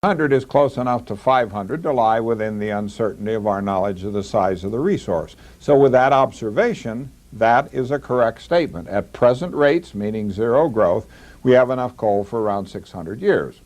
100 is close enough to 500 to lie within the uncertainty of our knowledge of the size of the resource. So with that observation, that is a correct statement. At present rates, meaning zero growth, we have enough coal for around 600 years.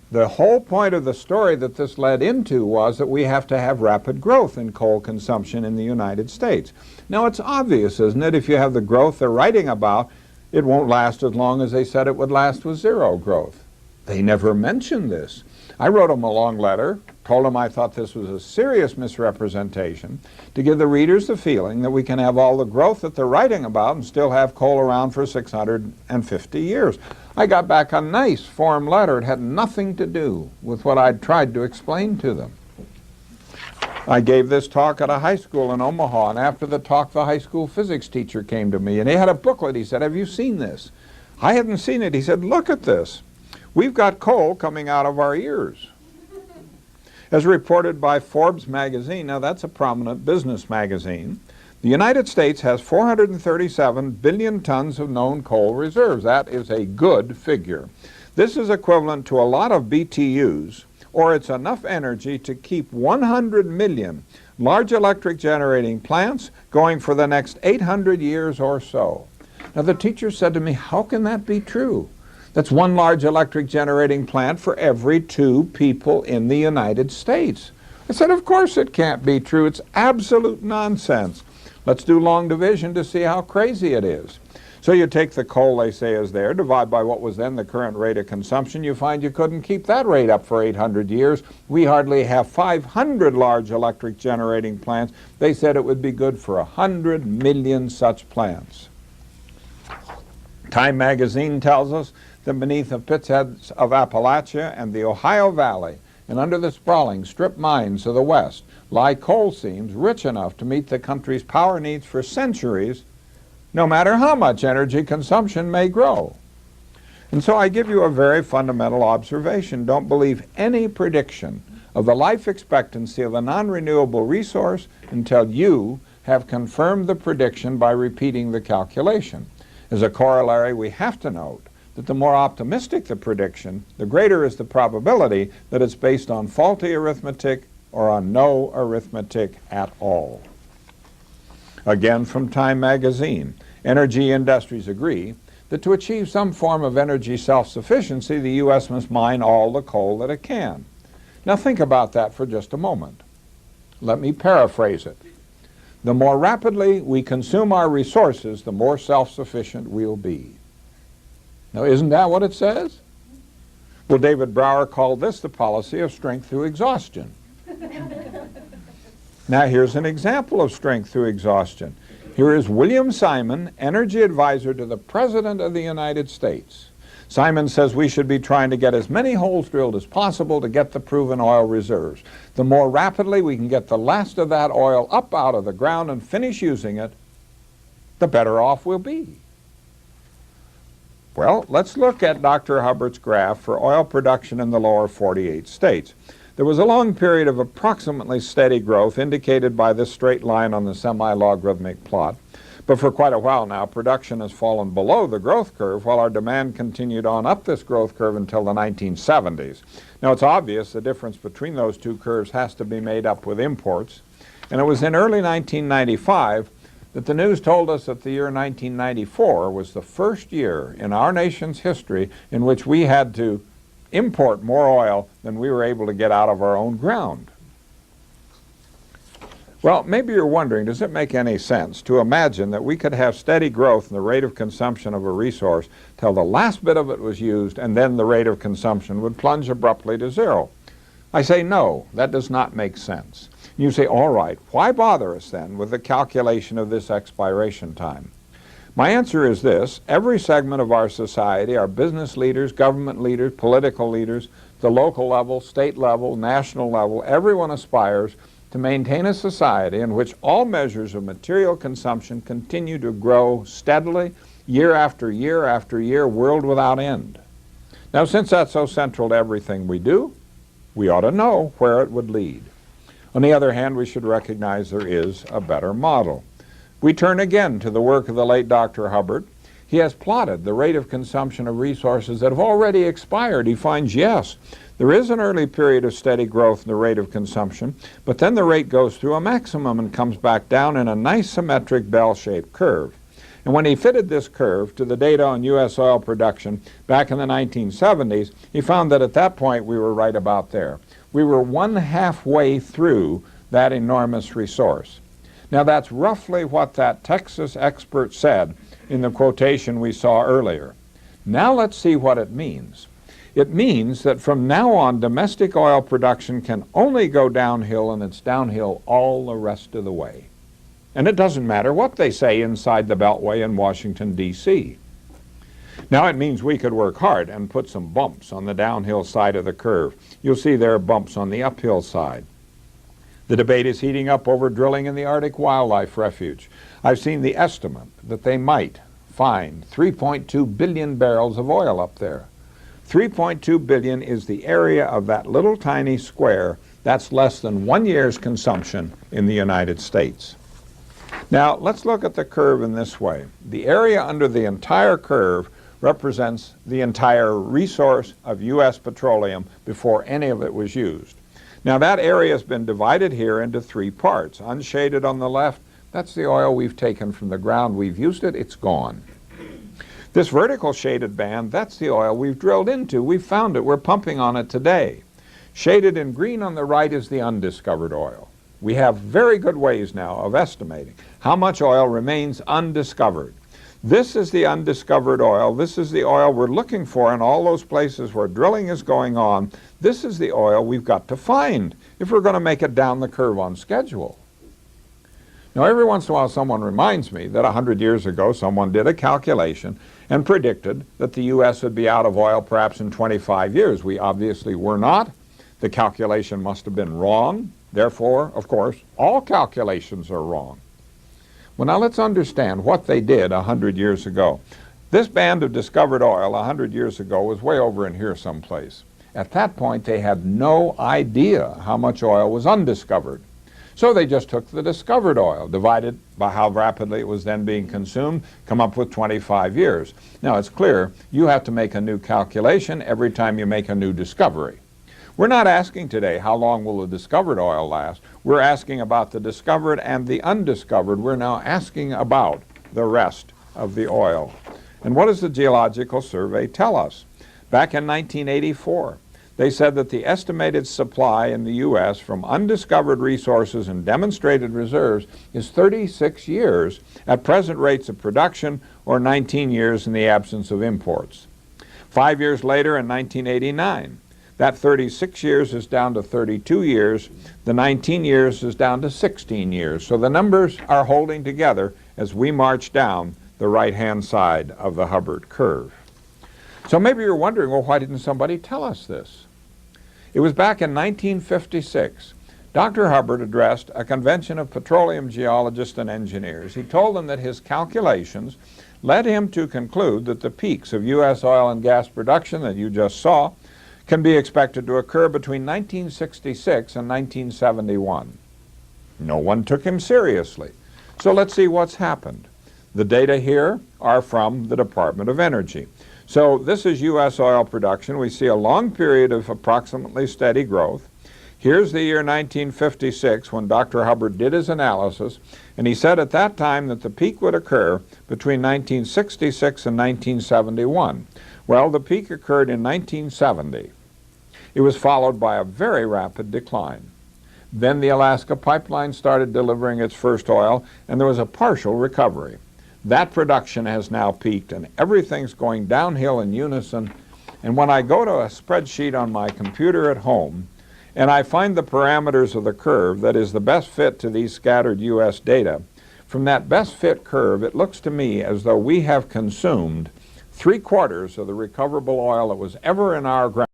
The whole point of the story that this led into was that we have to have rapid growth in coal consumption in the United States. Now it's obvious, isn't it? If you have the growth they're writing about, it won't last as long as they said it would last with zero growth. They never mentioned this. I wrote them a long letter, told them I thought this was a serious misrepresentation, to give the readers the feeling that we can have all the growth that they're writing about and still have coal around for 650 years. I got back a nice form letter. It had nothing to do with what I'd tried to explain to them. I gave this talk at a high school in Omaha, and after the talk, the high school physics teacher came to me, and he had a booklet. He said, "Have you seen this?" I hadn't seen it. He said, "Look at this. We've got coal coming out of our ears." As reported by Forbes magazine, now that's a prominent business magazine, the United States has 437 billion tons of known coal reserves. That is a good figure. This is equivalent to a lot of BTUs, or it's enough energy to keep 100 million large electric generating plants going for the next 800 years or so. Now the teacher said to me, "How can that be true? That's one large electric generating plant for every 2 people in the United States." I said, "Of course it can't be true. It's absolute nonsense. Let's do long division to see how crazy it is." So you take the coal they say is there, divide by what was then the current rate of consumption, you find you couldn't keep that rate up for 800 years. We hardly have 500 large electric generating plants. They said it would be good for 100 million such plants. Time magazine tells us that beneath the pits heads of Appalachia and the Ohio Valley, and under the sprawling strip mines of the West, lie coal seams rich enough to meet the country's power needs for centuries, no matter how much energy consumption may grow. And so I give you a very fundamental observation. Don't believe any prediction of the life expectancy of a non-renewable resource until you have confirmed the prediction by repeating the calculation. As a corollary, we have to note that the more optimistic the prediction, the greater is the probability that it's based on faulty arithmetic or on no arithmetic at all. Again from Time magazine, energy industries agree that to achieve some form of energy self-sufficiency, the U.S. must mine all the coal that it can. Now think about that for just a moment. Let me paraphrase it. The more rapidly we consume our resources, the more self-sufficient we'll be. Now, isn't that what it says? Well, David Brower called this the policy of strength through exhaustion. Now, here's an example of strength through exhaustion. Here is William Simon, energy advisor to the President of the United States. Simon says we should be trying to get as many holes drilled as possible to get the proven oil reserves. The more rapidly we can get the last of that oil up out of the ground and finish using it, the better off we'll be. Well, let's look at Dr. Hubbard's graph for oil production in the lower 48 states. There was a long period of approximately steady growth indicated by this straight line on the semi-logarithmic plot. But for quite a while now, production has fallen below the growth curve while our demand continued on up this growth curve until the 1970s. Now, it's obvious the difference between those two curves has to be made up with imports. And it was in early 1995 that the news told us that the year 1994 was the first year in our nation's history in which we had to import more oil than we were able to get out of our own ground. Well, maybe you're wondering, does it make any sense to imagine that we could have steady growth in the rate of consumption of a resource till the last bit of it was used and then the rate of consumption would plunge abruptly to zero? I say no, that does not make sense. You say, all right, why bother us then with the calculation of this expiration time? My answer is this: every segment of our society, our business leaders, government leaders, political leaders, the local level, state level, national level, everyone aspires to maintain a society in which all measures of material consumption continue to grow steadily, year after year after year, world without end. Now, since that's so central to everything we do, we ought to know where it would lead. On the other hand, we should recognize there is a better model. We turn again to the work of the late Dr. Hubbard. He has plotted the rate of consumption of resources that have already expired. He finds, yes, there is an early period of steady growth in the rate of consumption, but then the rate goes through a maximum and comes back down in a nice symmetric bell-shaped curve. And when he fitted this curve to the data on U.S. oil production back in the 1970s, he found that at that point we were right about there. We were 1/2 way through that enormous resource. Now that's roughly what that Texas expert said in the quotation we saw earlier. Now let's see what it means. It means that from now on, domestic oil production can only go downhill, and it's downhill all the rest of the way. And it doesn't matter what they say inside the Beltway in Washington, D.C. Now it means we could work hard and put some bumps on the downhill side of the curve. You'll see there are bumps on the uphill side. The debate is heating up over drilling in the Arctic Wildlife Refuge. I've seen the estimate that they might find 3.2 billion barrels of oil up there. 3.2 billion is the area of that little tiny square. That's less than 1 year's consumption in the United States. Now let's look at the curve in this way. The area under the entire curve represents the entire resource of U.S. petroleum before any of it was used. Now that area has been divided here into 3 parts. Unshaded on the left, that's the oil we've taken from the ground. We've used it, it's gone. This vertical shaded band, that's the oil we've drilled into. We've found it, we're pumping on it today. Shaded in green on the right is the undiscovered oil. We have very good ways now of estimating how much oil remains undiscovered. This is the undiscovered oil. This is the oil we're looking for in all those places where drilling is going on. This is the oil we've got to find if we're going to make it down the curve on schedule. Now, every once in a while someone reminds me that 100 years ago someone did a calculation and predicted that the U.S. would be out of oil perhaps in 25 years. We obviously were not. The calculation must have been wrong. Therefore, of course, all calculations are wrong. Well, now let's understand what they did 100 years ago. This band of discovered oil 100 years ago was way over in here someplace. At that point, they had no idea how much oil was undiscovered. So they just took the discovered oil, divided by how rapidly it was then being consumed, come up with 25 years. Now, it's clear you have to make a new calculation every time you make a new discovery. We're not asking today how long will the discovered oil last. We're asking about the discovered and the undiscovered. We're now asking about the rest of the oil. And what does the Geological Survey tell us? Back in 1984, they said that the estimated supply in the U.S. from undiscovered resources and demonstrated reserves is 36 years at present rates of production, or 19 years in the absence of imports. 5 years later, in 1989, that 36 years is down to 32 years. The 19 years is down to 16 years. So the numbers are holding together as we march down the right-hand side of the Hubbert curve. So maybe you're wondering, well, why didn't somebody tell us this? It was back in 1956. Dr. Hubbert addressed a convention of petroleum geologists and engineers. He told them that his calculations led him to conclude that the peaks of U.S. oil and gas production that you just saw can be expected to occur between 1966 and 1971. No one took him seriously. So let's see what's happened. The data here are from the Department of Energy. So this is U.S. oil production. We see a long period of approximately steady growth. Here's the year 1956 when Dr. Hubbert did his analysis, and he said at that time that the peak would occur between 1966 and 1971. Well, the peak occurred in 1970. It was followed by a very rapid decline. Then the Alaska Pipeline started delivering its first oil, and there was a partial recovery. That production has now peaked, and everything's going downhill in unison. And when I go to a spreadsheet on my computer at home, and I find the parameters of the curve that is the best fit to these scattered U.S. data, from that best fit curve, it looks to me as though we have consumed 3/4 of the recoverable oil that was ever in our ground.